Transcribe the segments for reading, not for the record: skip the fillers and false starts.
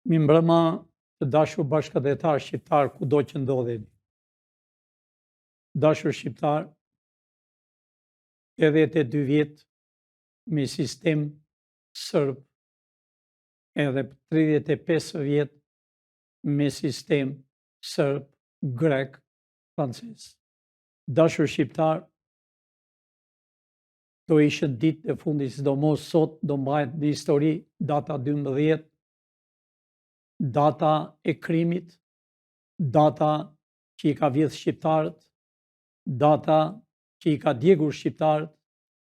Mirëmbrëma të dashur bashkëdhetar shqiptar kudo që ndodheni. Dashur shqiptar, 82 vjet me sistem serb edhe 35 vjet me sistem serb, grek, francez. Dashur shqiptar, do ishën ditë e fundit, sidomos sot do mbahet në histori data 12, data e krimit, data që i ka vjedhur shqiptarët, data që i ka djegur shqiptarët,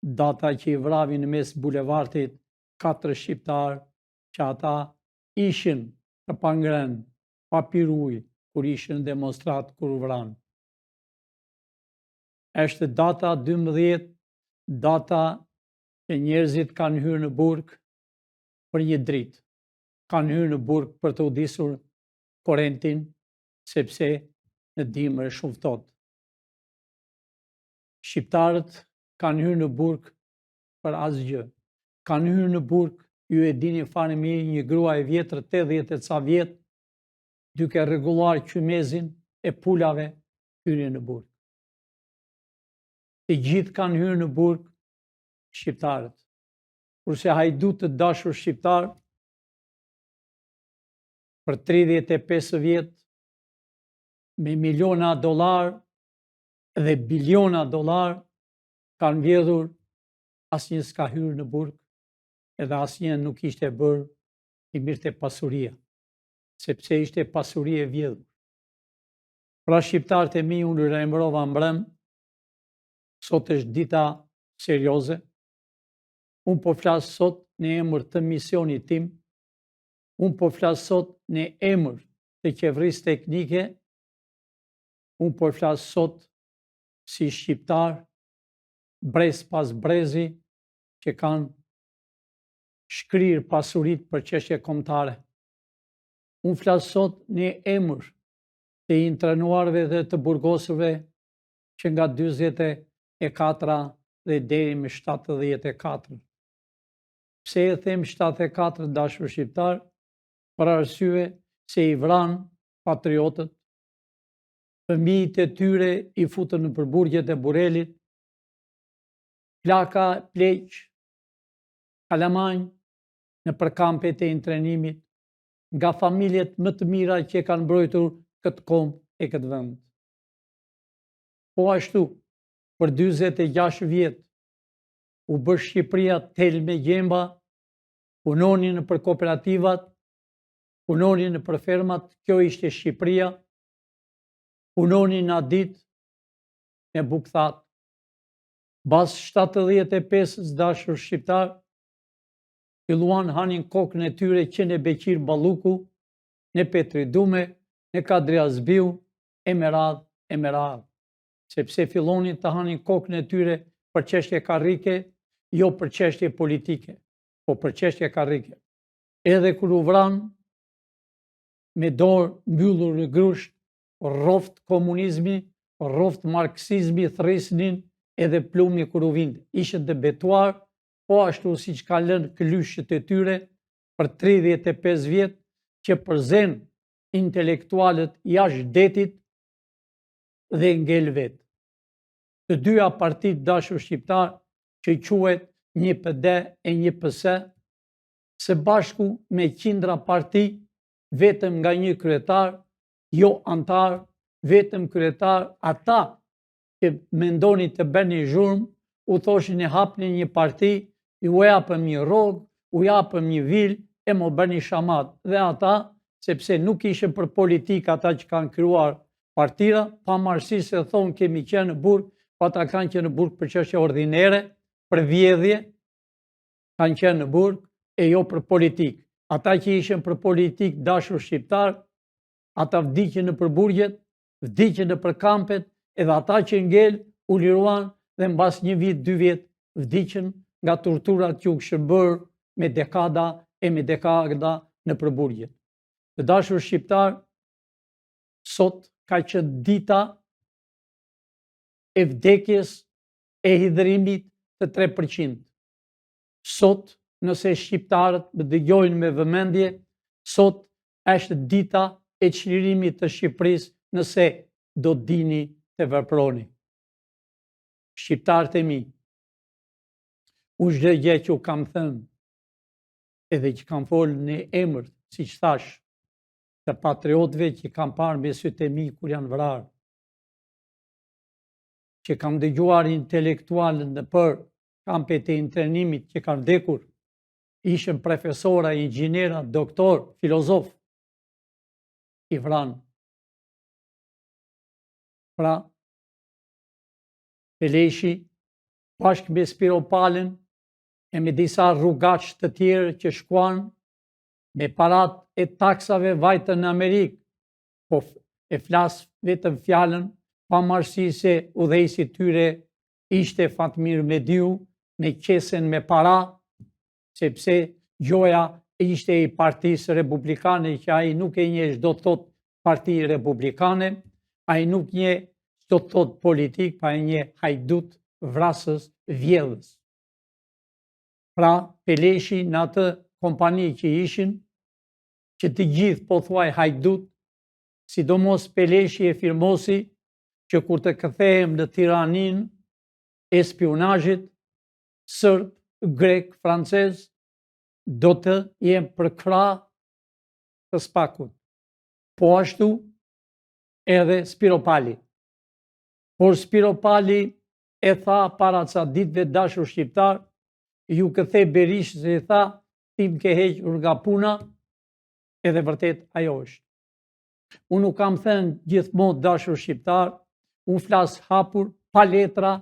data që i vrapin në mes bulevardit 4 shqiptarë që ata ishin të pangren, pa pirë ujë, kur ishin në demonstrat, kur u vranë. Është data 12, data që njerëzit kanë hyrë në burg për një dritë. Kanë hyrë në burg për të udhësur korrentin, sepse në dimër është shumë ftohtë. Shqiptarët kanë hyrë në burg për asgjë. Kanë hyrë në burg, ju e dini fare mirë, një grua e vjetër 80 e ca vjet, duke rregulluar qymezin e pulave, hyrje në burg. Të gjithë kanë hyrë në burg shqiptarët. Kurse hajdutët të dashur shqiptar, për 35 vjet, me miliona dollar dhe biliona dollar, kanë vjedhur, asnjë s'ka hyrë në burg, edhe asnjë nuk ishte bërë i mirë te pasuria, sepse ishte pasuri e vjedhur. Pra shqiptarët e mi, unë rembrova mbrëm, sot është dita serioze. Unë po flas sot në emër të misionit tim, unë po flas sot në emër të qeverisë teknike, unë po flas sot si shqiptar, brez pas brezi, që kanë shkrirë pasurit për çështje kombëtare. Unë flas sot në emër të intranuarve dhe të burgosurve që nga 44 dhe deri me 74. Pse e them 74, dashur shqiptar? Për arsye se i vran patriotët, fëmijët e tyre i futën në përburgjet e Burelit, plaka, pleq, kalamanj në përkampet e intrenimit, nga familjet më të mira që kanë mbrojtur këtë kombë e këtë vend. Po ashtu, për 46 vjet, u bë Shqipëria tel me gjemba, punonin në për kooperativat, punonin në për fermat, kjo ishte Shqipëria, punonin në ditë me bukëthat. Bas 75 dashur shqiptar, filluan hanin kokën e tyre që në Beqir Balluku, në Petri Dume, në Kadri Azbiu, e me radhë, sepse fillonin të hanin kokën e tyre për çështje karrike, jo për çështje politike, po për çështje karrike. Edhe kur u vran me dorë mbyllur në grusht, rroft komunizmi, rroft marksizmi, thresnin edhe plumi kur u vinte. Ishën të betuar, po ashtu siç kanë lënë klyshët e tyre për 35 vjet, që përzen intelektualët jashtë detit dhe ngel vetë. Të dyja partit dashur shqiptar, që quhet një PD e një PS, së bashku me qindra parti, vetëm nga një kryetar, jo antar, vetëm kryetar, ata që mendoni të bëni zhurmë, u thoshin e hapni një parti, ju japëm një rrogë, u japëm një vil, e mo bëni shamat. Dhe ata, sepse nuk ishën për politikë ata që kanë krijuar partira, pavarësisht se thonë kemi qenë në burg, po ata kanë qenë në burg për çështje ordinere, për vjedhje, kanë qenë në burg e jo për politikë. Ata që ishën për politikë, dashur shqiptar, ata vdiqën në përburgjet, vdiqën në përkampet, edhe ata që ngel u liruan dhe mbas një vit, 2 vjet, vdiqën nga torturat që u kishën bërë me dekada e me dekada në përburgjet. Të dashur shqiptar, sot ka qenë dita e vdekjes e hidhrimit të 3%. Sot, nëse shqiptarët më dëgjojnë me vëmendje, sot është dita e çlirimit të Shqipërisë nëse do dini të veproni. Shqiptarët e mi, çdo gjë që u kam thënë, edhe që kam folë në emër, si që thash, të patriotëve që kam parë me sytë e mi kur janë vrarë, që kam dëgjuar intelektualën në për kampet e internimit që kanë vdekur, ishën profesora, inxhiniera, doktor, filozof, i vranë. Pra, Peleshi, bashkë me Spiro Palën e me disa rrugaqë të tjerë që shkuan me parat e taksave vajtën në Amerikë, po e flasë vetëm fjallën, pa marësi se udhëheqësi tyre ishte Fatmir Mediu me qesen me para, sepse gjoja ishte i Partisë Republikane, që ai nuk e njeh çdo thot Parti Republikane, ai nuk njeh çdo thot politik, pa e njeh hajdut, vrasës, vjedhës. Pra, Peleshi në atë kompani që ishin, që të gjithë po thuaj hajdut, sidomos Peleshi e firmosi, që kur të kthehem në tiranin e spionazhit, sërb, grek, francez, do të jem për krah të spakut. Po ashtu edhe Spiro Pali. Por Spiro Pali e tha para ca ditëve, dashur shqiptar, ju këthe Berishë se i tha, tim ke hequr nga puna, edhe vërtet ajo është. Unë nuk kam thënë gjithmonë, dashur shqiptar, unë flas hapur, pa letra,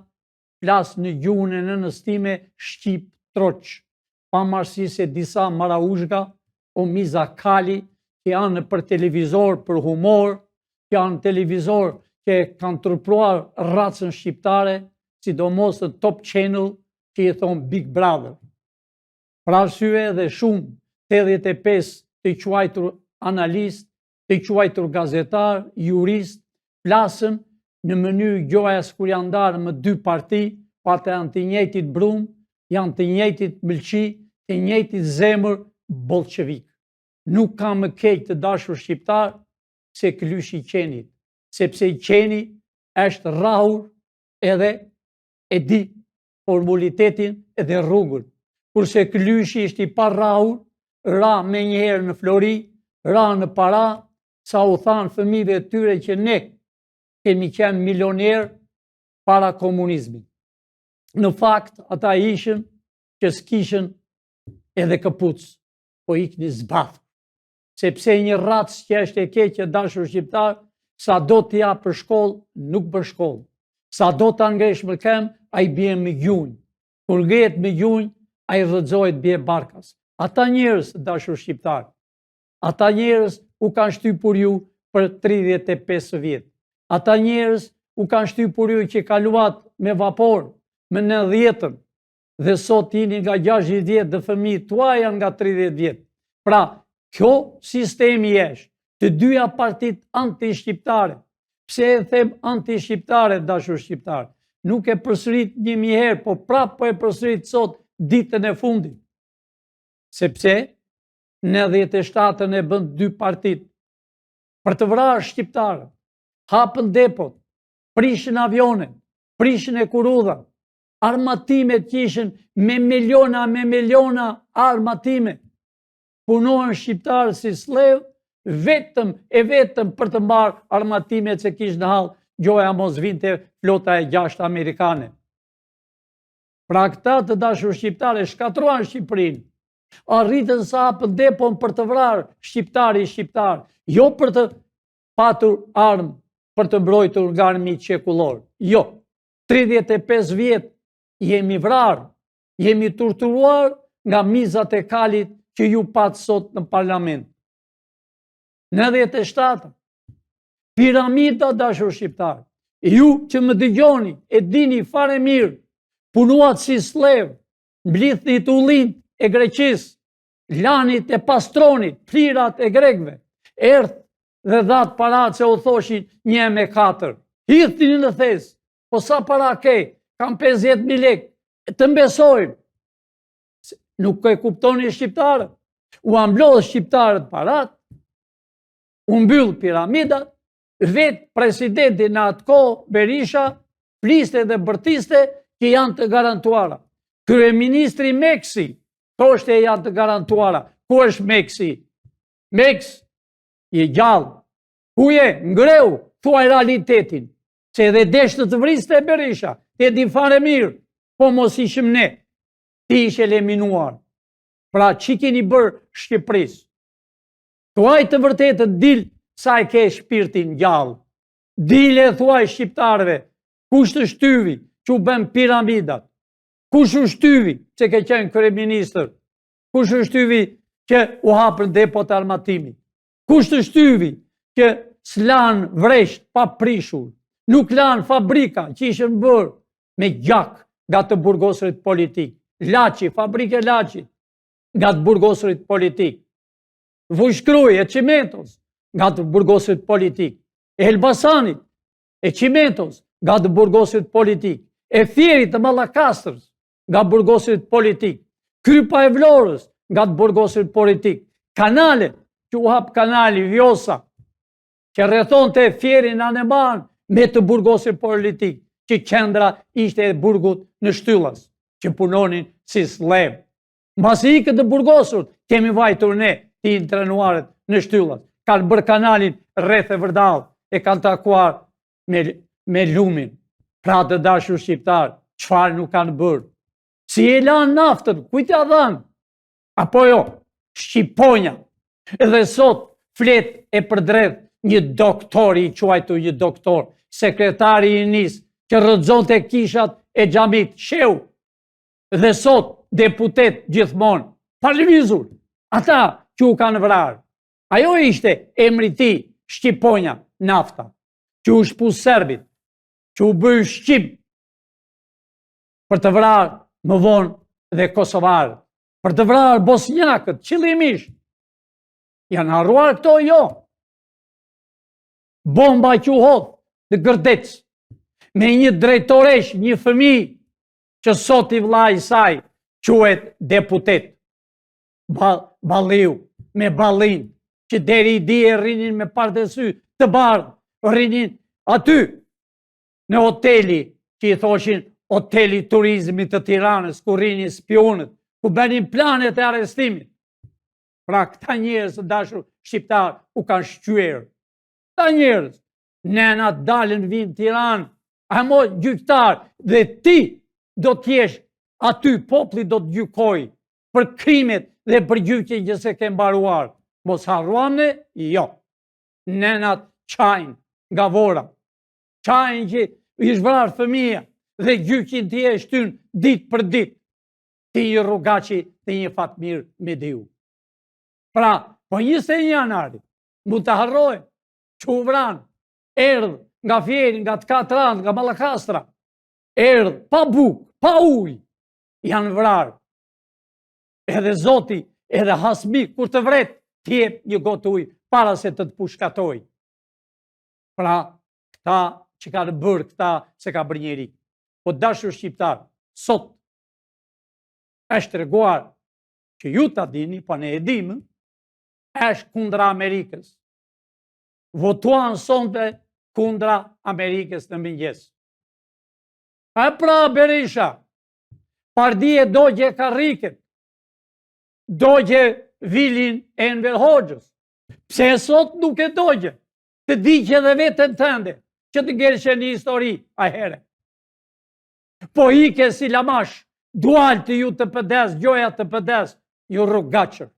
flas në gjuhën e nënës time shqip troq, pa marrësi se disa maraushka o mizakali që janë për televizor për humor, që janë televizor që kanë turpruar racën shqiptare, sidomos në Top Channel që i thonë Big Brother. Pra arsye dhe shumë 85 të quajtur analist, të quajtur gazetar, jurist, flasën në mënyrë gjojas kur janë ndarë më dy parti, pa të janë të njëjtit brum, janë të njëjtit mëlqi, të njëjtit zemër bolshevik. Nuk ka më keq të dashur shqiptar se Klyshi i qenit, sepse i qeni është rrahur edhe e di formulitetin edhe rrugën. Kurse Klyshi ishte i pa rrahur, ra me njëherë në Flori, ra në para, sa u thanë fëmijëve të tyre që ne kemi qenë milionerë para komunizmit. Në fakt, ata ishën që s'kishën edhe këpucë, po ikni zbathë. Sepse një racë që është e keqe dashur shqiptar, sa do t'ja për shkollë, nuk për shkollë. Sa do t'a ngresh më kem, a i bje me gjunjë. Kur ngret me gjunjë, a i rëdzojt bje barkas. Ata njerëz, dashur shqiptar, ata njerëz u kanë shtypur ju për 35 vjetë. Ata njerëz u kanë shtypur ju që kaluat me vapor, me 90-ën, dhe sot jeni nga 60 vjetë dhe fëmijët tuaj janë nga 30 vjetë. Pra, kjo sistemi është të dyja partit anti-shqiptare. Pse e them anti-shqiptare, dashur shqiptar? Nuk e përsërit 1000 herë, po prapë po e përsërit sot ditën e fundit. Sepse në 97-ën e bën dy partit për të vrarë shqiptarët, hapën depot, prishën avionet, prishën e kurudha, armatimet që ishin me miliona armatime, punohen shqiptarë si slevë, vetëm për të marrë armatimet që kishë në halë, gjoja mos vinte flota e 6 amerikane. Pra këta të dashur shqiptare shkatruan Shqipërinë, arritën sa hapën depon për të vrarë shqiptar, jo për të patur armë, për të mbrojtur nga armiqtë çekullor. Jo, 35 vjet jemi vrarë, jemi torturuar nga mizat e kalit që ju pat sot në parlament. Në 97, piramida dashur shqiptar, ju që më dëgjoni e dini fare mirë, punuat si slev, mblidhnit ullin e Greqis, lanit e pastronit, plirat e grekve, erdh dhe dhat para që u thoshin 1/4. Hithni në thes, po sa para ke, kam 50.000 lek, të mbesojmë. Nuk e kuptoni shqiptarët, u amblodh shqiptarët parat, u mbyll piramidat, vetë presidenti në atë kohë, Berisha, fliste dhe bërtiste që janë të garantuara. Kryeministri Meksi, thoshte janë të garantuara. Ku është Meksi? Meks je gjallë. Ku je? Ngreu, thuaj realitetin. Se edhe deshtë të vriste Berisha, te di fare mirë, po mos ishim ne, ti ishe eliminuar. Pra, që keni bërë Shqipërisë? Thuaj të vërtetët, dil sa e ke shpirtin gjallë. Dile thuaj shqiptarëve, kush të shtyvi që u bën piramidat? Kush u shtyvi që ke qenë kryeministër? Kush u shtyvi që u hapën depot armatimi? Kush të shtyvi që s'lan vresht pa prishur? Nuk lan fabrika që ishën bërë me gjak nga të burgosërit politik. Laçi, fabrike Laçi, nga të burgosërit politik. Vushkruj e Cimentos, nga të burgosërit politik. E Elbasanit, e Cimentos, nga të burgosërit politik. E Fierit të Mallakastrës, nga burgosërit politik. Krypa e Vlorës, nga të burgosërit politik. Kanale, që u hap kanali Vjosa, që rrethon të Fierin Aneman, me të burgosërit politik, që qendra ishte e burgut në Shtyllas, që punonin si slev. Mbasi i këtë burgosur, kemi vajtur ne, ti intrenuarët në Shtyllas. Kanë bërë kanalin rreth e Vërdall, e kanë takuar me lumin. Pra të dashur shqiptar, çfarë nuk kanë bërë? Si e lanë naftën, kujt ja dhanë? Apo jo, Shqiponja. Edhe sot flet e përdredh një doktor, i quajtu një doktor, sekretari i NIS, që rrëzonte kishat e xhamit, sheu. Dhe sot deputet gjithmonë, pa lëvizur, ata që u kanë vrarë. Ajo ishte emri ti, Shqiponja, nafta, që u shpu serbit, që u bëj Shqip, për të vrarë më vonë dhe kosovarët, për të vrarë bosnjakët, qëllimisht. Janë harruar këto, jo. Bomba që u hodh në Gërdec, me një drejtoresh, një fëmijë, që sot i vllai i saj quhet deputet. Balliu, me ballin, që deri i dje rrinin me pardesy të bardhë, rrinin aty, në hoteli, që i thoshin hoteli turizmit të Tiranës, ku rrinin spionët, ku bënin planet e arrestimit. Pra këta njerëz të dashur shqiptar u kanë shqyer. Këta njerëz, nenat dalën vinë Tiranë, a mo gjyktar, dhe ti do t'jesh aty, popli do të gjykoj për krimet dhe për gjyqjen që se ke mbaruar. Mos harruane, jo. Nenat qajnë nga vora, qajnë që i shvrar fëmija dhe gjyqin t'i e shtyn dit për dit. Ti një Rrugaçi dhe një Fatmir Mediu. Pra, po 21 janari, mund të harrojë që u vranë, erdhë nga Fieri, nga të Katran, nga Mallakastra, erdhë pa bukë, pa ujë, janë vrarë. Edhe Zoti, edhe hasmi, kur të vret, t'jep një gotë ujë, para se të pushkatoj. Pra, këta që ka në bërë, këta se ka bërë njeri. Po dashur shqiptar, sot, është treguar që ju ta dini, pa ne e dimë, është kundra Amerikës. Votuan sonte kundra Amerikës në mëngjes. E pra Berisha, Pardia dogje karriket, dogje Vilin Enver Hoxhës. Pse sot nuk e dogje? Të diqe dhe vetën tënde, që të ngelëshe një histori a here. Po ike si lamash, dual të ju të pëdes, gjoja të pëdes, ju Rrugaçër.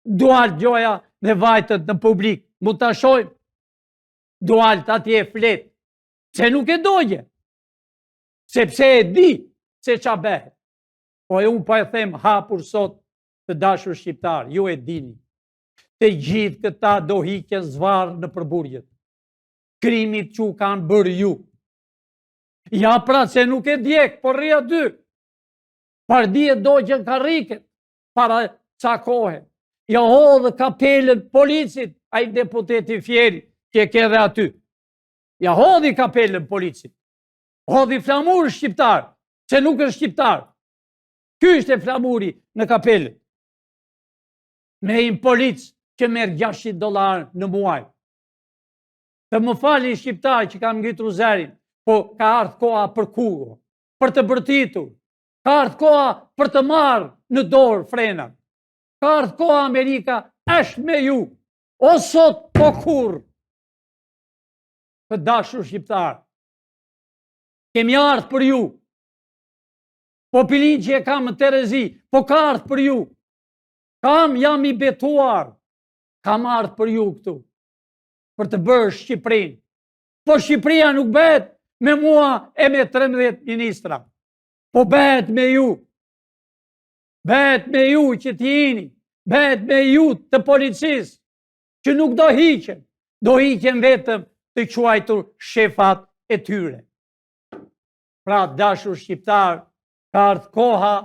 Dual gjoja dhe vajtët në publik, mu të shojmë. Dual të atje flet, se nuk e dogje. Sepse e di se qa behet. Po e unë pa e them hapur sot të dashur shqiptar, ju e dini. Të gjithë këta do hiqen zvarë në përburjet. Krimit që kanë bërë ju. Ja pra se nuk e djek, por rria dy. Pardia dogjen karriket para ca kohe. Ja hodhë kapelen policit, a i deputeti Fieri, që ke dhe aty. Ja hodhi kapelen policit. Hodhi flamur shqiptar, se nuk është shqiptar. Ky është e flamuri në kapelen. Me im polic që merë $600 në muaj. Të më fali shqiptar që kam ngritur zërin, po ka ardhur koha për kurrë, për të bërtitur, ka ardhur koha për të marrë në dorë frenat. Ka ardhur koha, Amerika është me ju, o sot po kurrë. Të dashur shqiptar, kemi ardhur për ju. Populin që e kam në Terezi, po ka ardhur për ju. Jam i betuar, kam ardhur për ju këtu, për të bërë Shqipërinë. Po Shqipëria nuk bëhet me mua e me 13 ministra, po bëhet me ju. Bëhet me ju që t'jini, bëhet me ju të policisë, që nuk do hiqen, do hiqen vetëm të quajtur shefat e tyre. Pra, dashur shqiptar, ka ardhur koha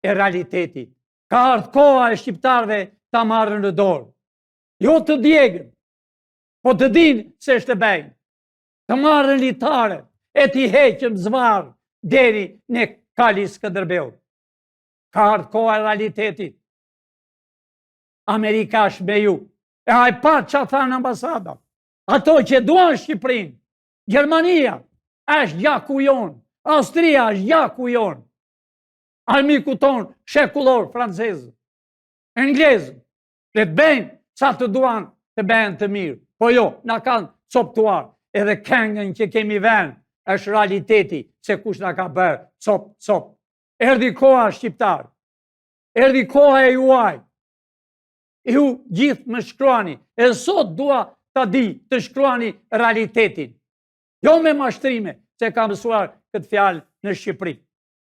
e realitetit. Ka ardhur koha e shqiptarëve ta marrën në dorë. Jo të djegën, po të dinë se është e bëjnë. Të marrën litare e t'i heqëm zvarë deri në Kali Skënderbeut. Ka ardhur koha e realitetit. Amerika është me ju. E haj pa që thanë ambasada. Ato që duan Shqipërinë, Gjermania është gjaku jonë, Austria është gjaku jonë, armiku tonë shekullor francezë, englezë, le të bëjnë sa të duan të bëjnë të mirë. Po jo, na kanë coptuar, edhe këngën që kemi vënë është realiteti se kush na ka bërë cop. Erdhi koha shqiptar, erdhi koha e juaj. Ju gjithë më shkruani, e sot dua ta di të shkruani realitetin. Jo me mashtrime, se kam mësuar këtë fjalë në Shqipëri.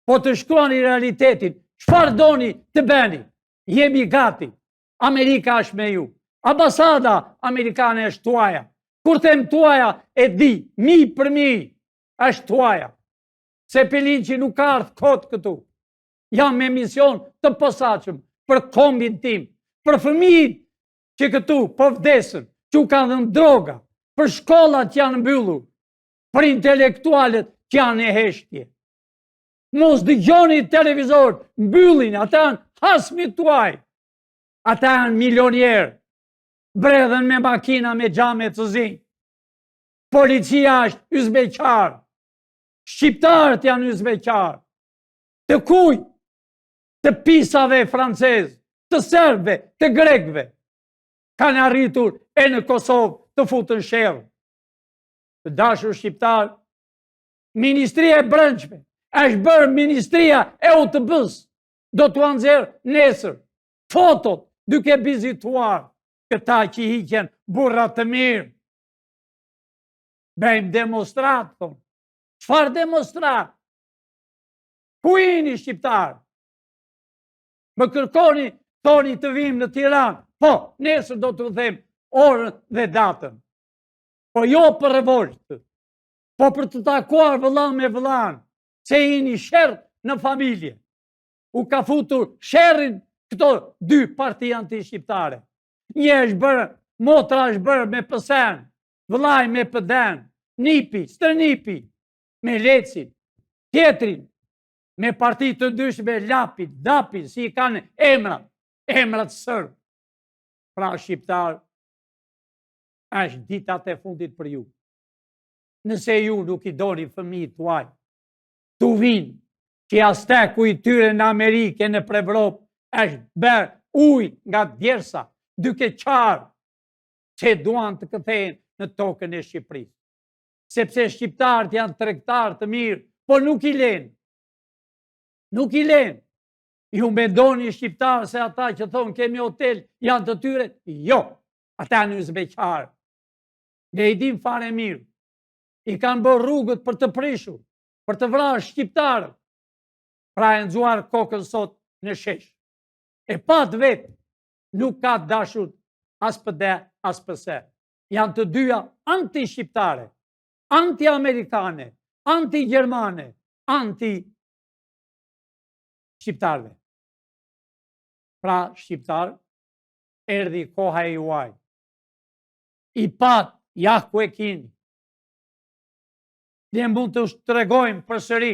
Po të shkruani realitetin, çfarë doni të bëni? Jemi gati. Amerika është me ju. Ambasada amerikane është tuaja. Kur them tuaja, e di, mi për mi, është tuaja. Se Pelin që nuk ka ardhur kot këtu. Jam me mision të posaçëm për kombin tim, për fëmijët që këtu po vdesën, që u kanë dhënë droga, për shkollat që janë mbyllur, për intelektualet që janë e heshtje. Mos dëgjoni televizor, mbyllin, ata janë hasmi tuaj. Ata janë milionierë, bredhen me makina me xhame të zi. Policia është yzbeqar, shqiptarët janë yzbeqar. Të kuj? Të pisave francezë, të serbëve, të grekëve, kanë arritur e në Kosovë të futën sherrë. Të dashur shqiptar, Ministria e Brendshme është bërë Ministria e UTB-s. Do t'u nxjerr nesër fotot duke vizituar këta që hiqen burra të mirë. Bëjmë demonstrat, thonë. Çfarë demonstrat? Ku jeni shqiptar? Më kërkoni, thoni të vim në Tiranë. Po, nesër do t'u them orën dhe datën. Po jo për revoltë, po për të takuar vëllan me vëllan, se jeni sherrë në familje. U ka futur sherrin këto dy parti anti-shqiptare. Një është bërë, motra është bërë me pësen, vëllaj me pëden, nipi, stërnipi, me lecin, tjetrin, me parti të ndryshme, lapin, dapin, si i kanë emrat sërë. Pra shqiptar, është ditat e fundit për ju. Nëse ju nuk i doni fëmijët tuaj, tu vinë, që asteku i tyre në Amerike, në Evropë, është bërë ujë nga djersa, duke qarë, që duan të këthejnë në tokën e Shqipërisë. Sepse shqiptarët janë tregtarë të mirë, por nuk i lenë. Nuk i lenë. Ju mendoni shqiptarë se ata që thonë kemi hotel janë të tyre? Jo, ata në yzbeqarë. Ne i dim fare mirë. I kanë bërë rrugët për të prishur, për të vrarë shqiptarët. Pra e nxuar kokën sot në shesh. E pat vetë nuk ka dashur as pëde, as pëse. Janë të dyja anti-shqiptare, anti-amerikane, anti-gjermane, anti-shqiptarve. Pra shqiptar, erdhi koha e juaj. I pat, ja ku e kini. Ne mund të shtregojmë për sëri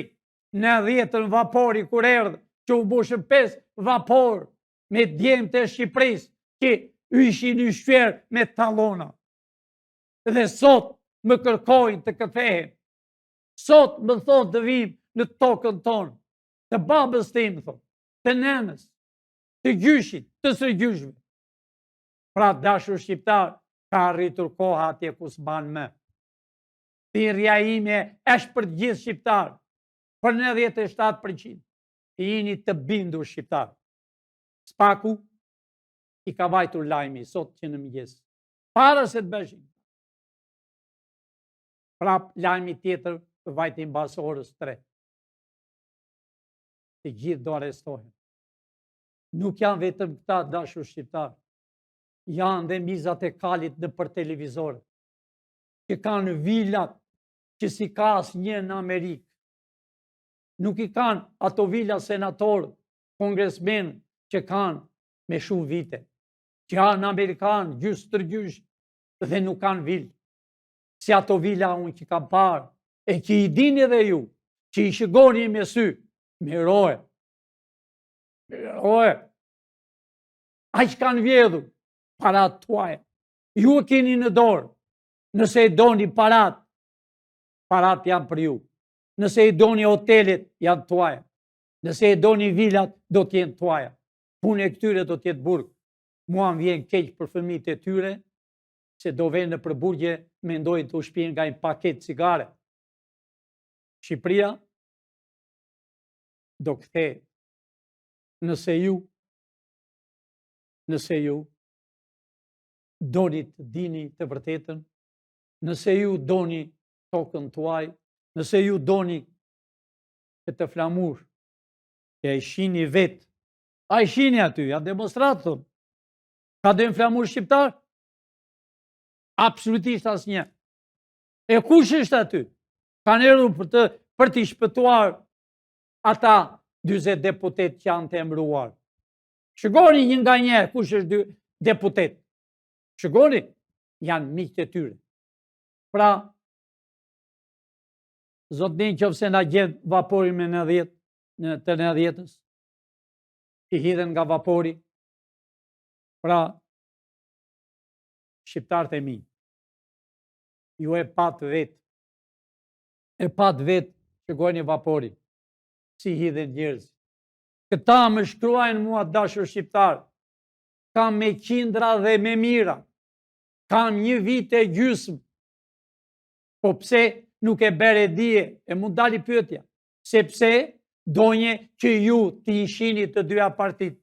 në 10 vapori kur erdhë që u bushën 5 vapor me djemët e Shqipërisë që ishin i shfer me talona. Dhe sot më kërkojnë të kthehen. Sot më thotë të vim në tokën tonë, të babës tim, thotë, të nenës, të gjyshit, të së gjyshve. Pra dashur shqiptar, ka arritur koha atje ku s'ban më. Thirrja ime është për të gjithë shqiptar, për 97%. Jini të bindur shqiptar. Spaku i ka vajtur lajmi sot që në mëngjes. Para se të bëshin. Prap lajmi tjetër të vajtin mbas orës 3. Të gjithë do arrestohen. Nuk janë vetëm këta dashur shqiptar. Janë dhe mizat e kalit në për televizor, që kanë vilat që si ka asnjë në Amerikë. Nuk i kanë ato vila senatorë, kongresmenë që kanë me shumë vite, që janë Amerikanë gjysë tërgjysh dhe nuk kanë vilë. Si ato vila unë që kam parë, e që i dini dhe ju, që i shigoni me sy, me roje. A që kanë vjedhur parat tuaja. Ju e keni në dorë. Nëse i doni parat janë për ju. Nëse i doni hotelet, janë tuaja. Nëse i doni vilat, do t'jenë tuaja. Punë e këtyre do t'jetë burg. Mua më vjen keq për fëmijët e tyre, se do venë në përburgje, mendojnë të ushpjen nga një paket cigare. Shqipëria do kthehet. Nëse ju doni të dini të vërtetën, nëse ju doni tokën tuaj, nëse ju doni të flamur, e i shini vetë, a i shini aty, janë demonstratën, ka dhe në flamur shqiptar? Absolutisht asnjë. E kush është aty? Kanë erdhur për t'i shpëtuar ata 40 deputet që janë të emëruar. Shikoni një nga një, kush është deputet? Shikoni, janë miqtë e tyre. Pra, zotnin qofse na gjedh vaporin me 90, të 90-ës, i hidhen nga vapori. Pra, shqiptarët e mi, ju e pat vetë, shikoni vaporin, si hidhen njerëz. Këta më shkruajnë mua dashur shqiptar, kam me qindra dhe me mira, kam 1 vit e gjysmë, po pse nuk e bere dije, e mund dali pyetja, sepse donje që ju t'i shini të dyja partit.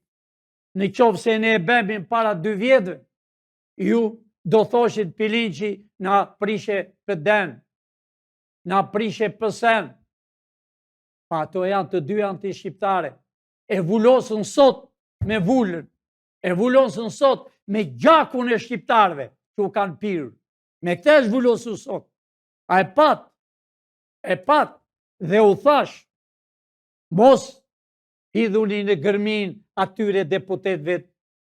Në qoftë se ne e bëmin para 2 vjetëve, ju do thoshit Pilinçi na prishe PD-n, na prishe PS-n. Pa ato janë të dy anti-shqiptare. E vullosën sot me vullën, e vullosën sot me gjakun e shqiptarve që u kanë pirë. Me këte është vullosën sot. A e pat dhe u thash, mos hidhuni në gërmin atyre deputetve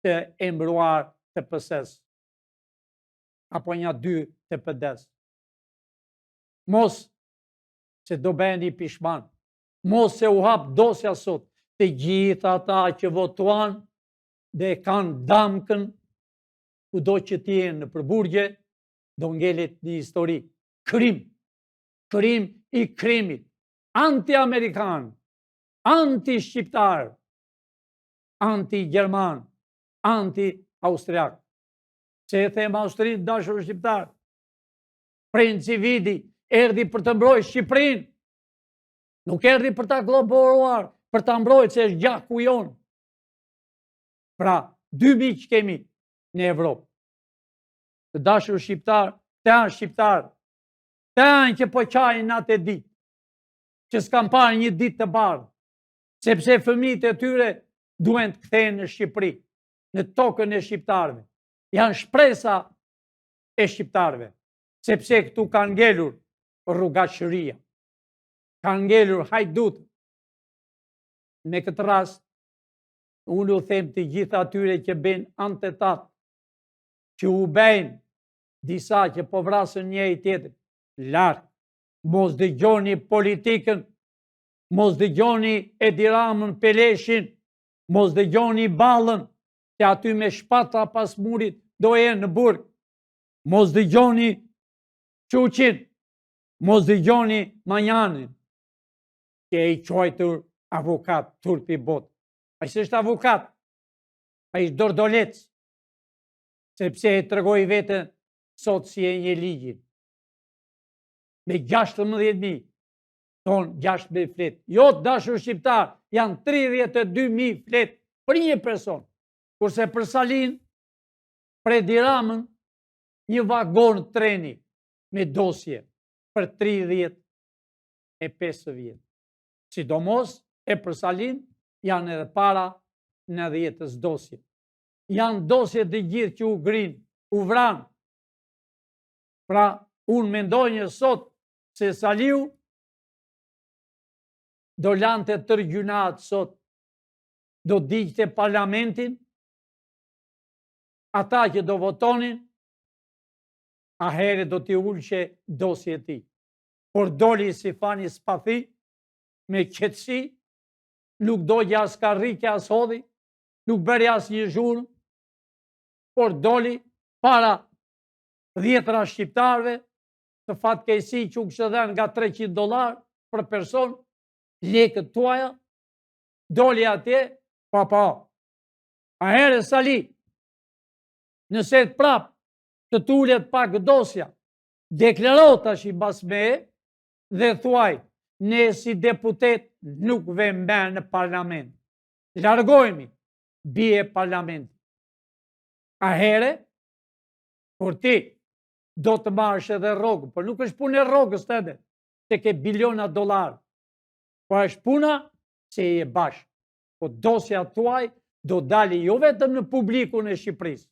të emëruar të PS-s, apo një 2 të PD-s. Mos se do bëni pishman, mos se u hap dosja sot të gjitha ata që votuan dhe kanë damkën, kudo që t'jenë në përburgje, do ngelet një histori. Krim i krimit, anti-amerikan, anti-shqiptar, anti-gjerman, anti-austriak. Se e them Austrinë dashur shqiptar, Princi Vidi erdhi për të mbrojë Shqipërinë, nuk erdhi për ta globoroar, për ta mbrojë se është gjaku jonë. Pra, 2 miq kemi në Evropë. Të dashur shqiptar, të janë shqiptar, të janë që po qajnë natë e ditë, që s'kan parë një ditë të bardhë, sepse fëmijët e tyre duhen të kthehen në Shqipëri, në tokën e shqiptarëve. Janë shpresa e shqiptarëve, sepse këtu kanë ngelur rrugaqëria, kanë ngelur hajdut. Me këtë rast, unë u them të gjitha atyre që bëjnë antetat, që u bëjnë disa që po vrasën njëri tjetrin, larg, mos dëgjoni politikën, mos dëgjoni Edi Ramën Peleshin, mos dëgjoni Ballën, që aty me shpatra pas murit do e në burg. Mos dëgjoni Quqin, mos dëgjoni Manjanin, që e i quajtur avokat turpi bot. A i s'është avokat, a i dordolec, sepse e tregoj vetën sot si e një ligjin. Me 16.000, tonë 6.000 flet. Jo, dashur shqiptar, janë 32.000 flet për një person. Kurse për Salin, për Edi Ramën, një vagon treni me dosje për 35 vjetë. Sidomos, e për Salin, janë edhe para në 10 dosje. Janë dosje të gjithë që u grinë, u vranë. Pra, unë mendoj një sot se Saliu do lante tërgjunat sot, do digjte parlamentin, ata që do votonin, a here do t'i ulqe dosje ti. Por doli si fani spathi, me qetësi, nuk dogja as karrike as hodhi, nuk bëri as një zhurmë, por doli para 10 shqiptarve, të fatkeqësi që u kishte dhënë nga $300 për person, lekët tuaja, doli atje, a here Sali, nëse të prap të tullet pak dosja, deklarot tash i bas me dhe thuaj, ne si deputet nuk vëmë në parlament. Largojmi, bie parlament. A here, por ti do të marrësh edhe rrogë, por nuk është punë e rrogës të edhe, se ke biliona $, por është puna se je bashkë. Po dosja tuaj do dali jo vetëm në publikun e Shqipërisë,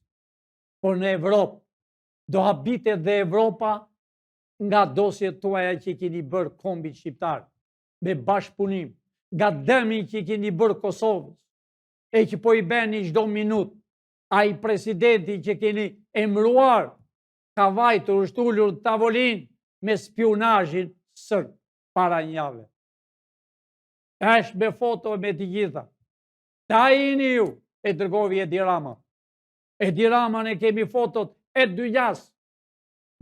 por në Evropë. Do habite dhe Evropa nga dosjet tuaja që keni bërë kombit shqiptar, me bashkëpunim, nga dëmin që keni bërë Kosovës, e që po i beni çdo minut, a i presidenti që keni emruar, ka vajtur është ullur tavolin me spionazhin sërb para njave. Është me foto me të gjitha. Ta jeni ju, e dërgovi Edi Rama. Edi Rama ne kemi fotot e dy jasë,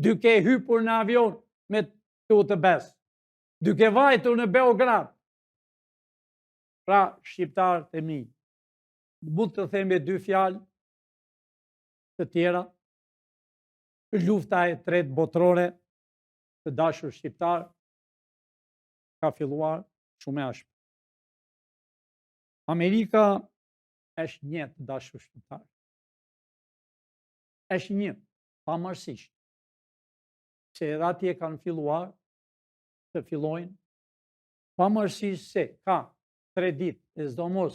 duke hypur në avion me të besë, duke vajtur në Beograd. Pra, shqiptarët e mi, mund të them me 2 fjalë të tjera, lufta e tretë botërore të dashur shqiptar ka filluar shumë e ashpër. Amerika është një të dashur shqiptar. Është një, pavarësisht se edhe atje kanë filluar të fillojnë, pavarësisht se ka 3 ditë e s'do mos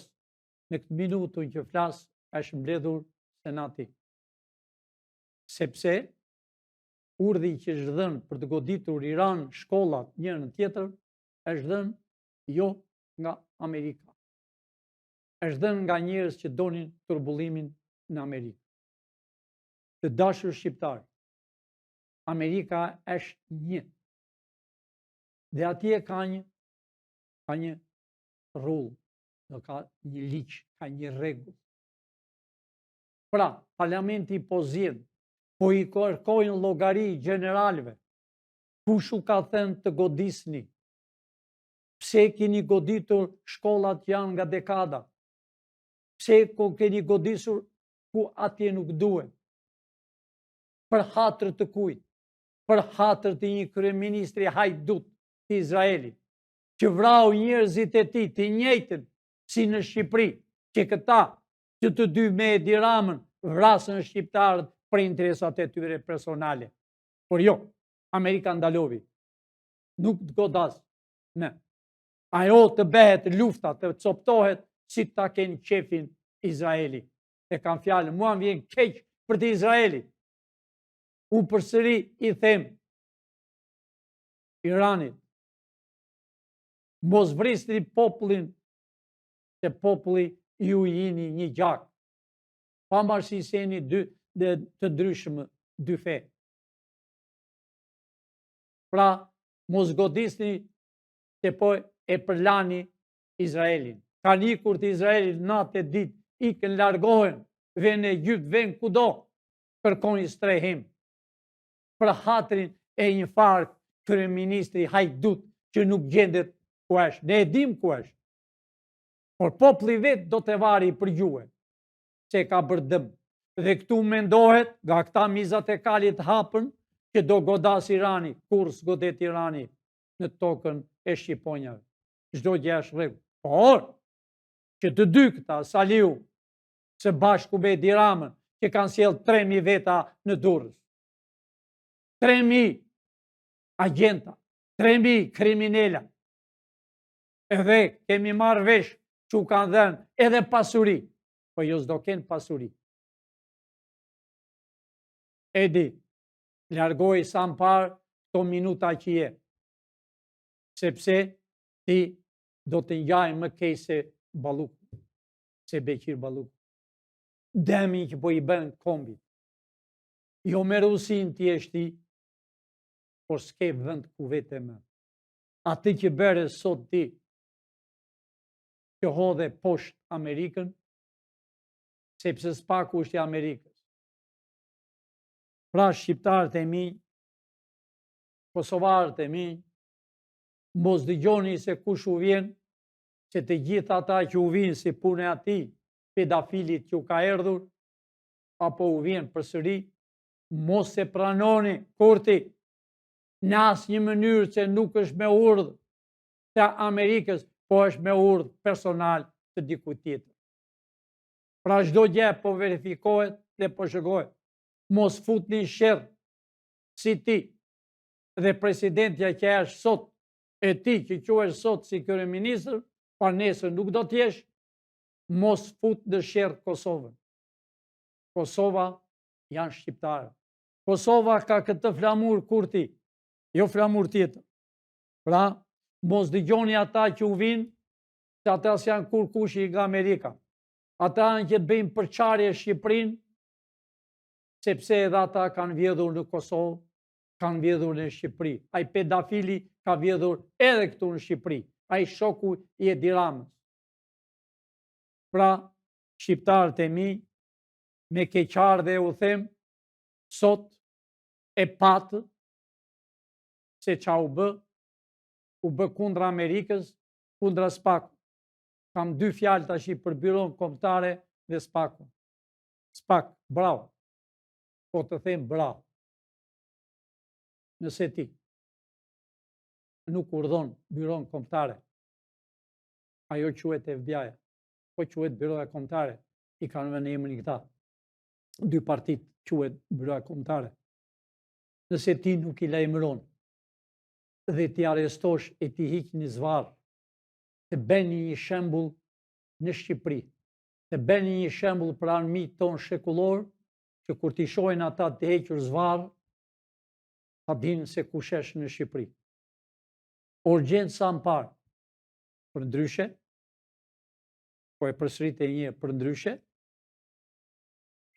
në këtë minutën që flas është mbledhur senati. Sepse urdhri që është dhënë për të goditur Iran, shkollat njërin në tjetër, është dhënë jo nga Amerika. Është dhënë nga njerëz që donin turbullimin në Amerikë. Të dashur shqiptar, Amerika është një. Dhe atje ka një rregull, ka një ligj, ka një rregull. Pra, parlamenti po zgjedh, po i kërkojnë llogari generalëve. Kush u ka thënë të godisni? Pse keni goditur shkollat që janë nga dekada? Pse keni godisur ku atje nuk duhet? Për hatër të kujt? Për hatër të një kryeministri hajdut të Izraelit, që vrau njerëzit e tij të njëjtën si në Shqipëri, që këta që të dy me Edi Ramën vrasën shqiptarët për interesat e tyre personale. Por jo, Amerika ndalovi. Nuk të godas. Ne. Ajo të bëhet lufta, të coptohet si ta kenë qefin Izraeli. E kam fjalën, mua më vjen keq për të Izraelit. Unë përsëri i them Iranit, mos vrisni popullin, se populli ju jeni një gjak. Pavarësisht se jeni të ndryshëm dy fe. Pra, mos godisni se po e përlani Izraelin. Kanë ikur të Izraelit natë e ditë, ikën, largohen, vjen në Egypt, vjen kudo, kërkoni strehim për hatrin e një farë kryeministri hajdut që nuk gjendet ku është. Ne e dim ku është. Por populli vetë do të vari për gjuhë që ka bërë dëm. Dhe këtu mendohet nga këta mizat e kalit hapën që do godas Irani, kur s'godet Irani në tokën e Shqiponjave. Çdo gjë është rregull. Por që të dy këta, Saliu së bashku me Edi Ramën, që kanë sjell 3.000 veta në Durrës. 3.000 agenta, 3.000 kriminela. Edhe kemi marrë vesh që u kanë dhenë edhe pasuri, po jo s'do kenë pasuri. Edi, largoj sa më parë këto minuta që je, sepse ti do të njaj më kej se Balluk, se Beqir Balluk. Demi që po i bën kombit. Jo me Rusin ti është ti, por s'ke vend ku vete më. Ati që bere sot ti, që hodhe poshtë Amerikën, sepse s'paku është i Amerikës. Pra shqiptarët e mi, kosovarët e mi, mos dëgjoni se kush u vjen, që të gjithë ata që u vinë si punë e ati, pedafilit që u ka erdhur, apo u vjen përsëri, mos se pranoni Kurti në asnjë mënyrë që nuk është me urdhë të Amerikës, po është me urdhë personal të dikujt tjetër. Pra çdo gjë po verifikohet dhe po shikohet. Mos futni sherr si ti dhe presidentja që është sot, e ti që quhesh sot si kryeministër, pa nesër nuk do t'jesh, mos fut në sherr Kosovën. Kosova janë shqiptarë. Kosova ka këtë flamur Kurti, jo flamur tjetër. Pra, mos dëgjoni ata që u vinë, që ata s'janë kur kushi nga Amerika. Ata janë që bëjnë përçarje Shqipërinë, sepse edhe ata kanë vjedhur në Kosovë, kanë vjedhur në Shqipëri. Ai pedafili ka vjedhur edhe këtu në Shqipëri. Ai shoku i Edi Ramës. Pra, shqiptarët e mi, me keqardhje u them, sot e patë se qa u bë kundra Amerikës, kundra SPAK. Kam 2 fjalë tash për Byron Kombëtare dhe SPAK. SPAK, bravo. Po të them bravo. Nëse ti nuk urdhon Byron Kombëtare, ajo quhet FBI-ja, po quhet Byroja Kombëtare, i kanë vënë emrin këta. 2 partit quhet Byroja Kombëtare. Nëse ti nuk i lajmëron dhe ti arrestosh e ti hiqni zvarr, të bëni një shembull në Shqipëri, të bëni një shembull për armiqtë tonë shekullor, që kur t'i shohin ata të hequr zvarr, ta dinë se kush është në Shqipëri. Urgjenca më parë, për ndryshe, po e përsërit e një për ndryshe,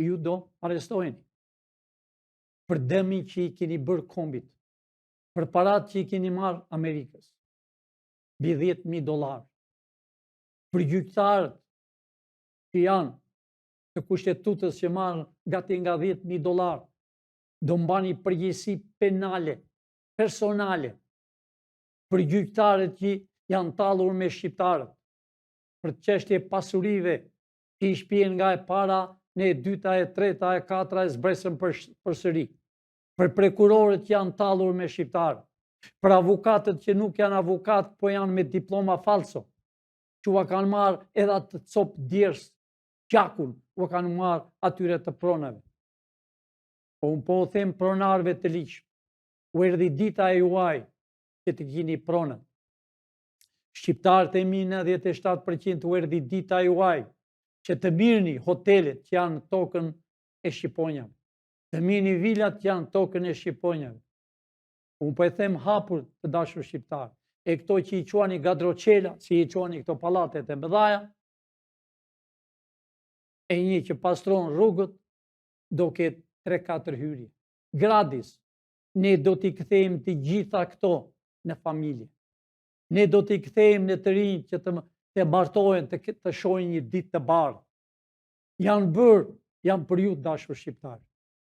ju do arrestojeni për dëmin që i keni bërë kombit, për parat që i keni marrë Amerikës, mbi $10.000, për gjyqtarët që janë të kushtetutës që marrë gati nga $10.000, do mbani përgjegjësi penale, personale, për gjyqtarët që janë tallur me shqiptarët, për çështje pasurive që i shpihen nga e para në e dyta, e treta, e katra e zbresën përsëri, për prokurorët që janë tallur me shqiptarët, për avukatët që nuk janë avokat, po janë me diploma falso, që u kanë marrë edhe atë cop djers, gjakun, u kanë marrë atyre të pronave. Po unë po them pronarve të ligjshëm, u erdhi dita e juaj që të keni pronën. Shqiptarët e mi 97% u erdhi dita e juaj që të mirni hotelet që janë tokën e Shqiponjave, të mirni vilat që janë tokën e Shqiponjave. Unë po e them hapur të dashur shqiptarë, e këto që i quani gadroqela, si i quani këto pallatet e mëdhaja, e një që pastron rrugët, do ketë 3-4 hyrje. Gradis, ne do t'i kthejmë të gjitha këto në familje. Ne do t'i kthejmë në të rinj që të martohen, të shohin një ditë të bardhë. Janë bërë janë për ju dashur shqiptar.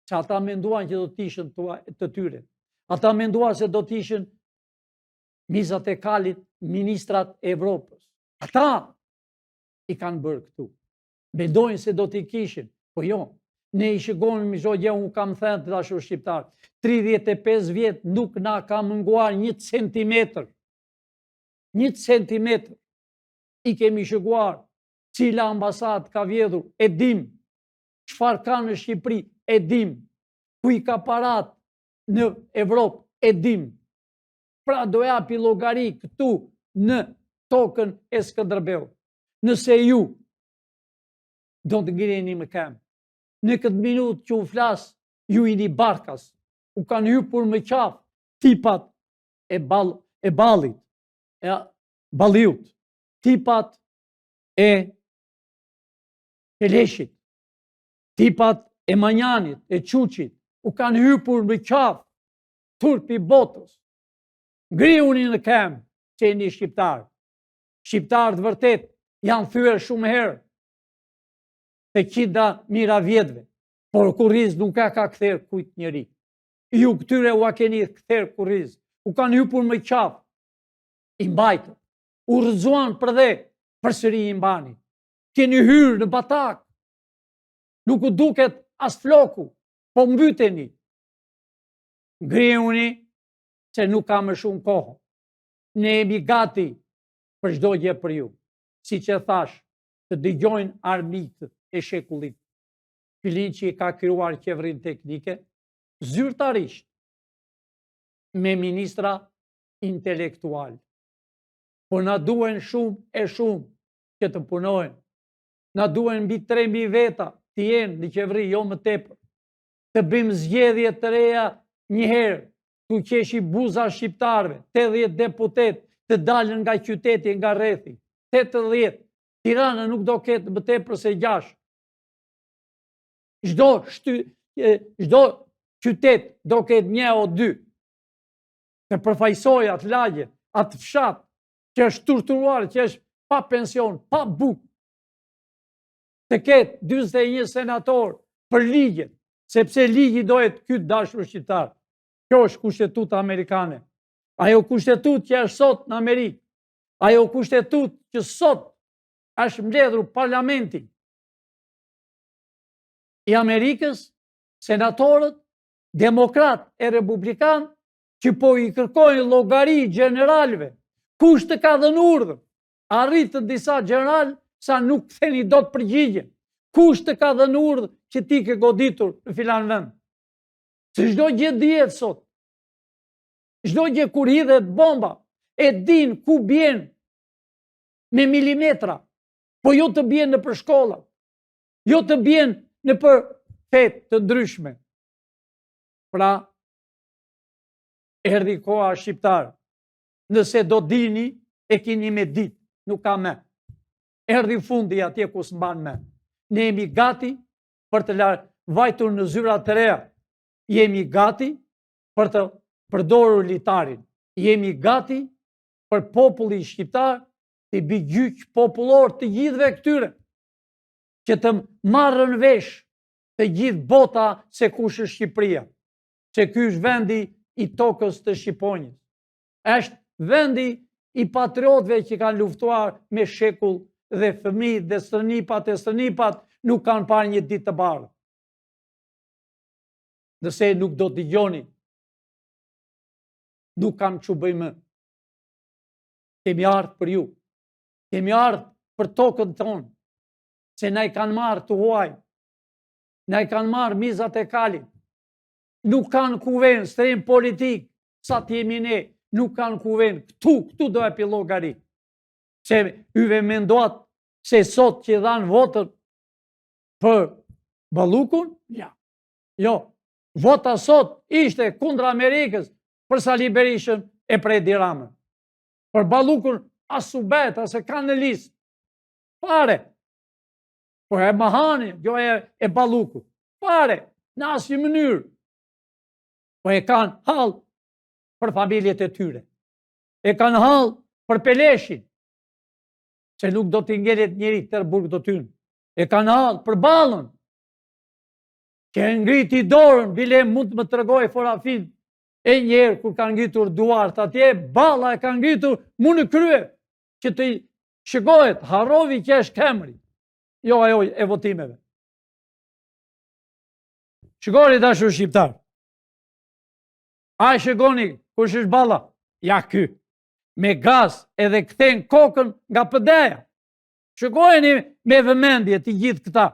Që ata menduan që do të ishin të tyre. Ata menduan se do të ishin mizat e kalit, ministrat e Evropës. Ata i kanë bërë këtu. Mendojnë se do t'i kishin, po jo. Ne i shikojmë mizogje, unë kam thënë të dashur shqiptar, 35 vjet nuk na ka munguar 1 centimetër. 1 centimetër. I kemi shikuar cila ambasadë ka vjedhur, e dim. Çfarë ka në Shqipëri, e dim. Ku i ka parat në Evropë, e dim. Pra do japi llogari këtu në tokën e Skënderbeut. Nëse ju do të ngriheni më këmbë, në këtë minutë që u flas, ju jeni barkas, u kanë hyrë më qafë tipat e ballit, e balliut, tipat e Peleshit, tipat e Manjanit, e Çuçit, u kanë hyrë më qafë turpi botës. Ngrihuni në këmbë që jeni shqiptar. Shqiptarët vërtet janë thyer shumë herë te qindra mira vjetëve, por kurriz nuk ka kthyer kujt njeri. Ju këtyre u keni kthyer kurriz, u kanë hyrë më qafë, i mbajtën, u rrëzuan për dhe, përsëri i mbani. Keni hyrë në batak, nuk u duket as floku, po mbyteni. Ngrihuni se nuk ka më shumë kohë. Ne jemi gati për çdo gjë për ju. Siç e thash, të dëgjojnë armiqët e shekullit. Fillin që i ka krijuar qeverinë teknike, zyrtarisht, me ministra intelektual. Po na duen shumë e shumë që të punojnë. Na duen mbi 3.000 veta të jenë në qeveri, jo më tepër. Të bëjmë zgjedhje të reja një herë, ku qeshi buza shqiptarve, 80 deputet të dalën nga qyteti, nga rrethi. 80. Tirana nuk do ketë më tepër se 6. Çdo qytet do ketë 1 o 2. Të përfaqësoj atë lagje, atë fshat që është torturuar, që është pa pension, pa bukë. Të ketë 41 senator për ligjet, sepse ligji dohet ky dashur shqiptar. Kjo është kushtetuta amerikane. Ajo kushtetut që është sot në Amerikë, ajo kushtetut që sot është mbledhur parlamenti i Amerikës, senatorët, demokrat e republikan, që po i kërkojnë llogari generalëve, kush të ka dhënë urdhër, arritën disa general sa nuk ktheni dot përgjigje. Kush të ka dhënë urdhër që ti ke goditur në filan vend? Se çdo gjë dihet sot. Çdo gjë kur hidhet bomba, e din ku bjen me milimetra, po jo të bjen në për shkolla, jo të bjen në për fetë të ndryshme. Pra, erdhi koha shqiptar. Nëse do dini, e keni me ditë, nuk ka me. Erdhi fundi atje ku s'mban me. Ne jemi gati për të vajtur në zyra të reja. Jemi gati për të përdorur litarin. Jemi gati për populli shqiptar të bëj gjyq popullor të gjithëve këtyre, që të marrën vesh të gjithë bota se kush është Shqipëria, se ky është vendi i tokës të Shqiponjës. Është vendi i patriotëve që kanë luftuar me shekull dhe fëmijët dhe stërnipat e stërnipat nuk kanë parë një ditë të bardhë. Nëse nuk do t'i dëgjoni, nuk kam që bëjmë. Kemi ardhur për ju. Kemi ardhur për tokën tonë. Se na i kanë marrë të huaj. Na i kanë marrë mizat e kalit. Nuk kanë kuven, strehim politik, sa t'jemi ne, nuk kanë kuven. Këtu do e pi llogari. Se yve mendoat se sot që dhanë votën për Ballukun, ja. Jo, vota sot ishte kundra Amerikës për Sali Berishën e Predi Ramën. Për Ballukun as u bet, as e kanë në listë. Pare. Po e Mahani, jo e Ballukut. Pare, në asnjë mënyrë. Po e kanë hall për familjet e tyre. E kanë hall për Peleshin, se nuk do t'i ngelet njeri tërë burg do tynë. E kanë hall për Ballën, që ngriti dorën, bile mund të më tregoj fotografin e njerë kur ka ngritur duart atje, balla e ka ngritur mu në krye, që të shikohet, harrovi që është Kemri, jo ajo e votimeve. Shikoni dashur shqiptar. A shikoni kush është balla? Ja ky. Me gaz edhe kthen kokën nga PD-ja. Shikojeni me vëmendje të gjithë këta.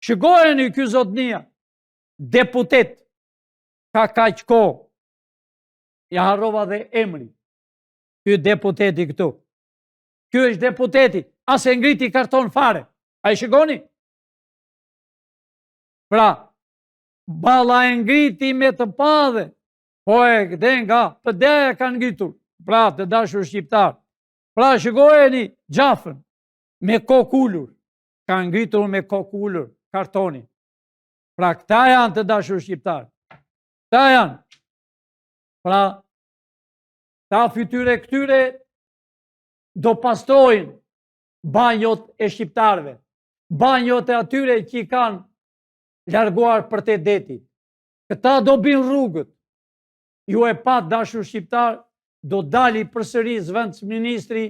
Shikojeni ky zotnia, deputet, ka kaq kohë. Ja harrova dhe emri. Ky deputeti këtu. Ky është deputeti, as e ngriti karton fare. A i shikoni? Pra, balla e ngriti me të padhe, po e këte nga PD-ja ka ngritur. Pra, të dashur shqiptar. Pra, shikojeni gjafën me kokë ulur. Ka ngritur me kokë ulur kartoni. Pra, këta janë të dashur shqiptar. Këta janë. Pra, ta fytyre këtyre do pastrojnë banjot e shqiptarve. Banjot e atyre që i kanë larguar për të detit. Këta do bin rrugët. Ju e pat dashur shqiptar, do dali përsëri zëvendës ministri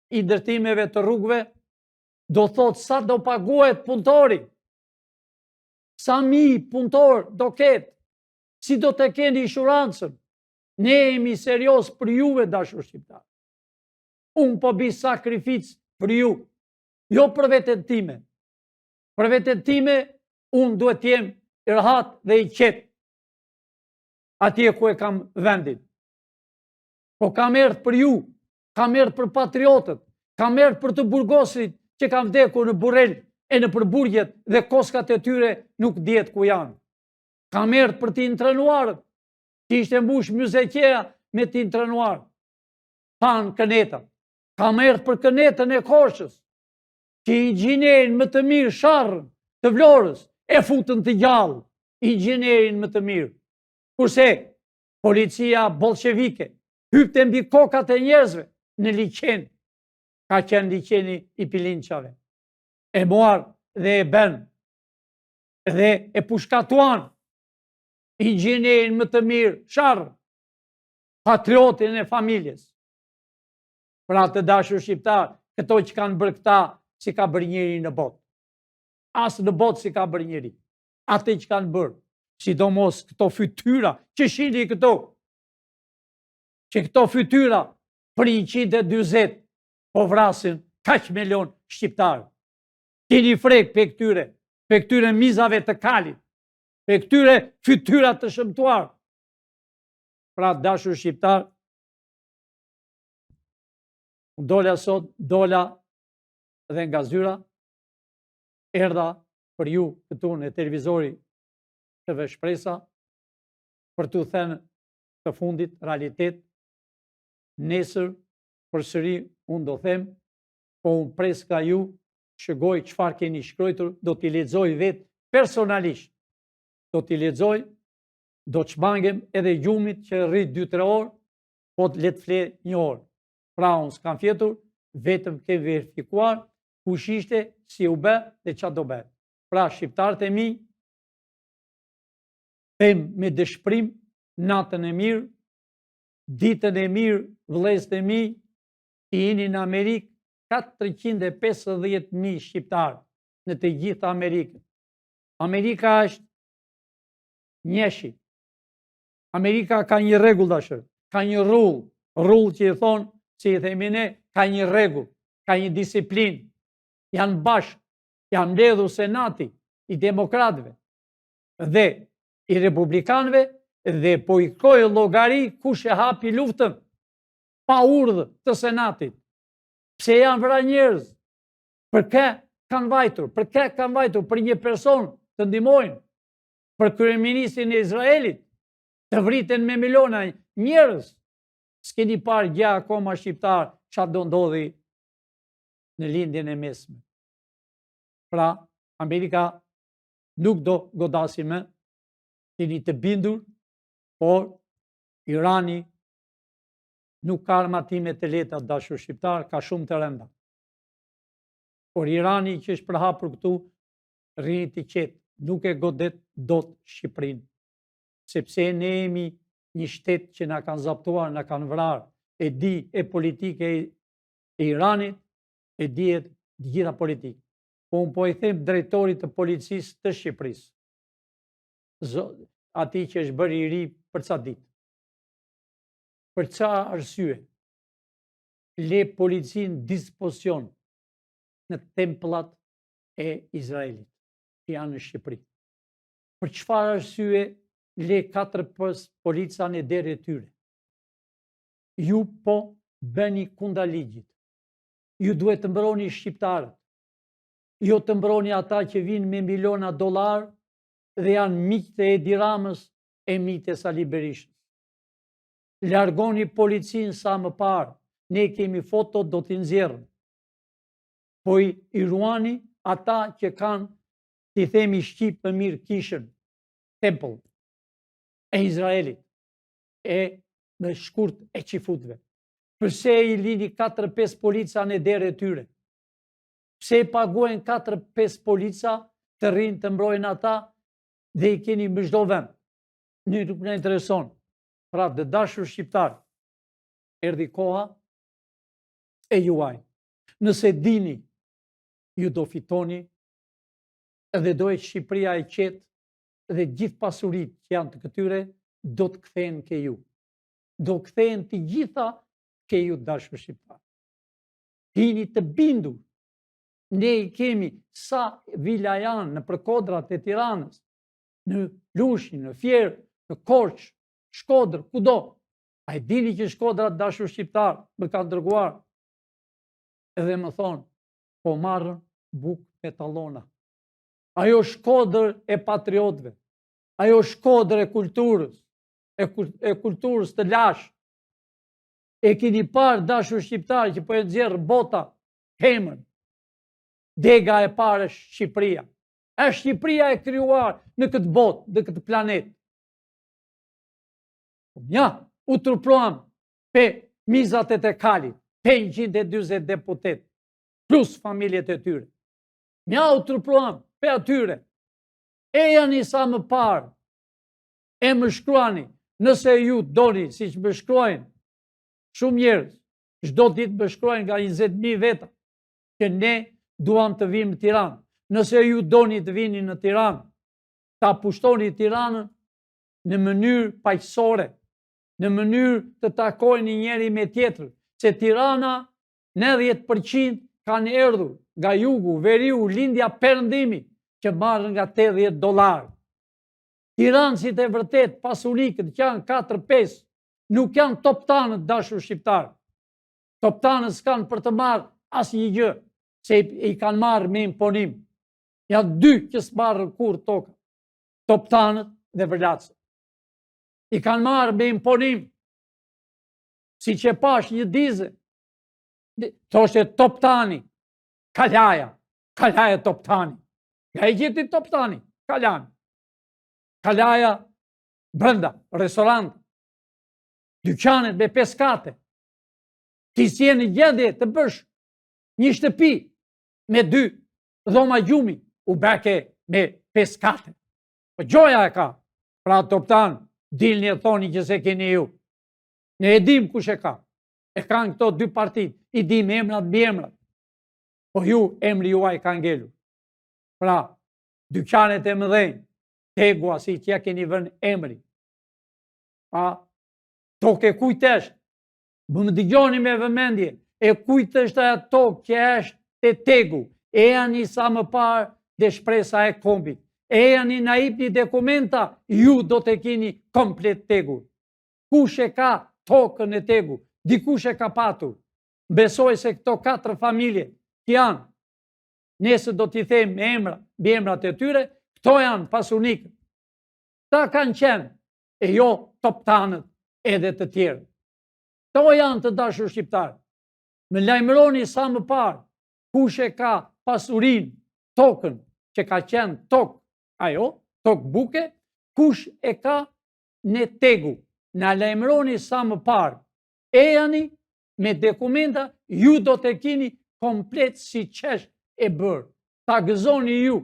i ndërtimeve të rrugëve, do thot sa do paguhet punëtori, sa mi punëtor do ketë, si do të keni inshurancën. Ne jemi serios për juve dashur shqiptar. Unë po bi sakrificë për ju, jo për vetën time. Për vetën time, unë duhet jem i rahat dhe i qetë atje ku e kam vendin. Po kam erdhë për ju, kam erdhë për patriotët, kam erdhë për të burgosit që kam vdekur në Burrel e në përburgjet dhe koskat e tyre nuk dihet ku janë. Kam erdhë për të intrenuarët, që ishte mbush Myzeqeja me të intrenuarët. Tanë Këneta. Kam erdhë për Kënetën e Korçës, që inxhinierin më të mirë Sharrën të Vlorës e futën të gjallë, inxhinierin më të mirë. Kurse policia bolshevike hypte mbi kokat e njerëzve në liqen, ka qenë liqeni i Pilinçave. E muar dhe e ben dhe e pushkatuan inxhinierin më të mirë Sharrën, patriotin e familjes. Pra të dashur shqiptar, këto që kanë bërë këta, si ka bërë njeri në botë. Asë në botë si ka bërë njeri. Ate që kanë bërë, sidomos këto fytyra, që shini këto, që këto fytyra për 120 po vrasin kaq milion shqiptarë. Keni frek për këtyre mizave të kalit, për këtyre fytyra të shëmtuar. Pra dashur shqiptar, dola sot, dola dhe nga zyra, erdha për ju këtu në televizori TV Shpresa, për të thënë të fundit realitet. Nesër përsëri unë do them, po unë pres ka ju, shëgoj çfarë keni shkruar, do t'i lexoj vetë personalisht. Do t'i lexoj, do të shmangem edhe gjumit që rrit 2-3 orë, po të letë fle 1 orë. Pra unë s'kam fjetur, vetëm ke verifikuar kush ishte, si u bë dhe ç'a do bë. Pra shqiptarët e mi, them me dëshpërim, natën e mirë, ditën e mirë, vëllezërit e mi, i jeni në Amerikë 450.000 shqiptarë në të gjithë Amerikën. Amerika është njeshi. Amerika ka një rregull dashur, ka një rrull që i thonë, si i themi ne, ka një rregull, ka një disiplinë. Janë bashkë, janë mbledhur senati i demokratëve dhe i republikanëve dhe po i kojë llogari kush e hapi luftën pa urdhë të senatit. Pse janë vëra njerëz? Për kë kanë vajtur? Për kë kanë vajtur? Për një person të ndihmojnë? Për kryeministrin e Izraelit? Të vriten me miliona njerëz? S'keni parë gjë akoma shqiptar çfarë do ndodhi në lindjen e mesme. Pra, Amerika nuk do godasi më, jeni të bindur, por Irani nuk ka armatime të lehta dashur shqiptar, ka shumë të rënda. Por Irani që është përhapur këtu, rrini të qetë, nuk e godet dot Shqipërinë, sepse ne jemi një shtet që na kanë zaptuar, na kanë vrarë, e di e politike e Iranit, e di e gjitha politikë. Po unë po i them drejtorit të policisë të Shqipërisë, ati që është bërë i ri për ca ditë. Për ca arsye le policin dispozicion në tempullat e Izraelit që janë në Shqipëri? Për çfarë arsye le 4-5 polica në derë e tyre? Ju po bëni kundër ligjit. Ju duhet të mbroni shqiptarët. Jo të mbroni ata që vinë me miliona dollar dhe janë miqtë e Edi Ramës e miqtë e Sali Berishës. Largoni policinë sa më parë. Ne kemi foto, do t'i nxjerrëm. Po i ruani ata që kanë, t'i themi shqip më mirë, kishën, tempull e Izraelit, e në shkurt e qifutve. Përse i lini 4-5 polica në derë e tyre? Pse i paguajnë 4-5 polica të rinë të mbrojnë ata dhe i keni më çdo vend? Nuk na intereson. Pra, të dashur shqiptar, erdhi koha e juaj. Nëse dini, ju do fitoni dhe do e Shqipëria e qetë dhe gjithë pasurit që janë të këtyre do të kthehen ke ju. Do kthehen të gjitha ke ju, dashur shqiptar. Jini të bindur. Ne i kemi sa vila janë në përkodrat e Tiranës, në Lushnjë, në Fierë, në Korçë, Shkodër, kudo. A e dini që Shkodrat, dashur shqiptar, më kanë dërguar edhe më thonë, po marrën bukë me tallona. Ajo Shkodër e patriotëve, ajo Shkodër e kulturës të lashë. E keni parë, dashur shqiptar, që po e nxjerr bota hemën. Dega e parë është Shqipëria. Është Shqipëria e krijuar në këtë botë, në këtë planet. Ja, u trupluam pe mizat e Tekalit, 540 deputet, plus familjet e tyre. Ja, u trupluam pe atyre. E janë i sa më parë, e më shkruani, nëse ju doni, si që më shkruajnë, shumë njerëz, çdo ditë më shkruajnë nga 20.000 veta, që ne duam të vimë në Tiranë. Nëse ju doni të vini në Tiranë, ta pushtoni Tiranën në mënyrë paqësore, në mënyrë të takojnë njëri me tjetër, se Tirana 90% kanë erdhur nga jugu, veriu, lindja, perëndimi, që marrën nga $80. Tiranësit e vërtet, pasunikët që janë 4-5, nuk janë toptanët, dashur shqiptarë. Toptanët s'kanë për të marrë asnjë gjë, se i kanë marrë me imponim. Janë 2 që s'marrën kur tokë, toptanët dhe vërlatësët. I kanë marrë me imponim, si që pash një dize, thoshte toptani, Kalaja toptani. Nga i gjithi toptani, Kalaja brenda, restorant, dyqanet me peskate. Ti si e në gjendje të bësh një shtëpi me 2 dhoma gjumi, u beke me peskate. Po gjoja e ka, pra toptan, dilni e thoni që se keni ju. Ne e dim kush e ka. E kanë këto 2 partit, i dim emrat mbi emrat. Po ju, emri juaj ka ngelur. Pra, dyqanet e mëdhenj, tegua si që ja keni vënë emri. Tokë e kujtesh, më dëgjoni me vëmendje, e kujtesh ajo tokë që është te tegu, e janë i sa më parë dhe shpresa e kombit, e janë i na jepni dokumenta, ju do të keni komplet tegur. Kush e ka tokën e tegu, dikush e ka patur. Besoj se këto 4 familje që janë, nesër do t'i them me emra, mbi emrat e tyre, këto janë pasunikët. Ta kanë qenë, e jo toptanët edhe të tjerë. Këto janë, të dashur shqiptarë. Me lajmëroni sa më parë, kush e ka pasurin, tokën, që ka qenë tokë, ajo, tokë buke, kush e ka në tegu. Në lajmëroni sa më parë, e janë me dokumenta, ju do të keni komplet si qesh e bërë. Ta gëzoni ju,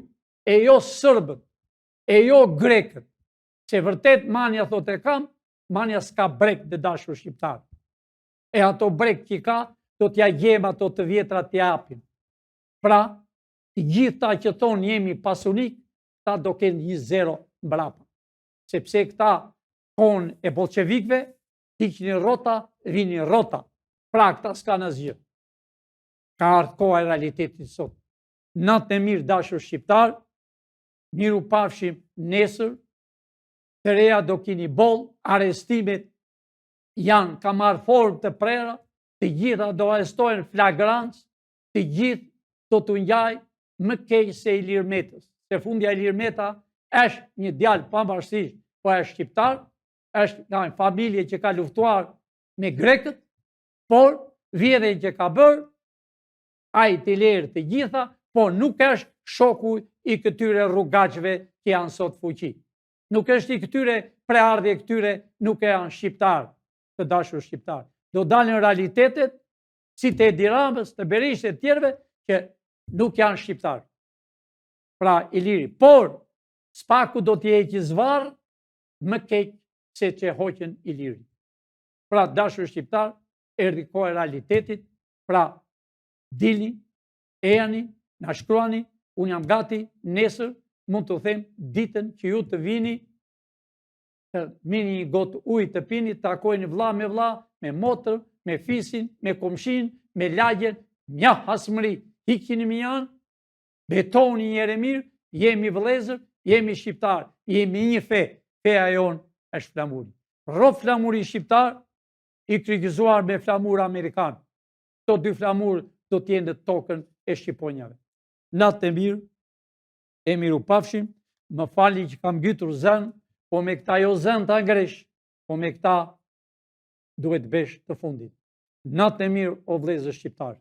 e jo sërbët, e jo grekët. Se vërtet Manja thot e kam, Manja s'ka brek dhe dashur shqiptar. E ato brek që ka, do t'ja gjem ato të vjetra t'ja apim. Pra, të gjithë ta që thonë jemi pasunik, ta do kenë një zero mbrapa. Sepse këta konë e bolqevikve, hiqni rrota, vini rrota. Pra, këta s'ka në zgjë. Ka ardhë koha e realitetit sot. Natë e mirë dashur shqiptar, miru pafshim nesër, të reja do kini bol, arestimet janë ka marrë formë të prera, të gjitha do arestojnë flagrancë, të gjithë do të njaj më kej se Ilir Metës. Se fundja Ilir Meta është një djalë pavarësisht, po është shqiptar, është nga një familje që ka luftuar me grekët, por vjedhjen që ka bërë, ai të lerë të gjitha, po nuk është shoku i këtyre rrugaqve që janë sot fuqi. Nuk është i këtyre preardhje këtyre nuk e janë shqiptar, të dashur shqiptar. Do dalin realitetet si të Edi Ramës, të Berishës e tjerëve që nuk janë shqiptar. Pra Iliri, por spaku do t'i heqë zvarë më keq se që hoqën Iliri. Pra dashur shqiptar, erdhi koha e realitetit, pra dilni, ejani, na shkruani, unë jam gati nesër, mund të them ditën që ju të vini, të mini një gotë ujë të pini, të takojnë vlla me vlla, me motër, me fisin, me komshin, me lagjen, mja hasmëri, hiqini mi janë, betoni njëre mirë, jemi vëllezër, jemi shqiptar, jemi një fe, feja jonë është flamuri. Rro flamuri shqiptar, i krigizuar me flamur amerikan. Këto dy flamur do t'jenë në tokën e Shqiponjave. Natë e mirë, e miru pafshim, më fali që kam gytur zënë, po me këta jo zënë të angresh, po me këta duhet besh të fundit. Natë e mirë, o vëllezër shqiptar.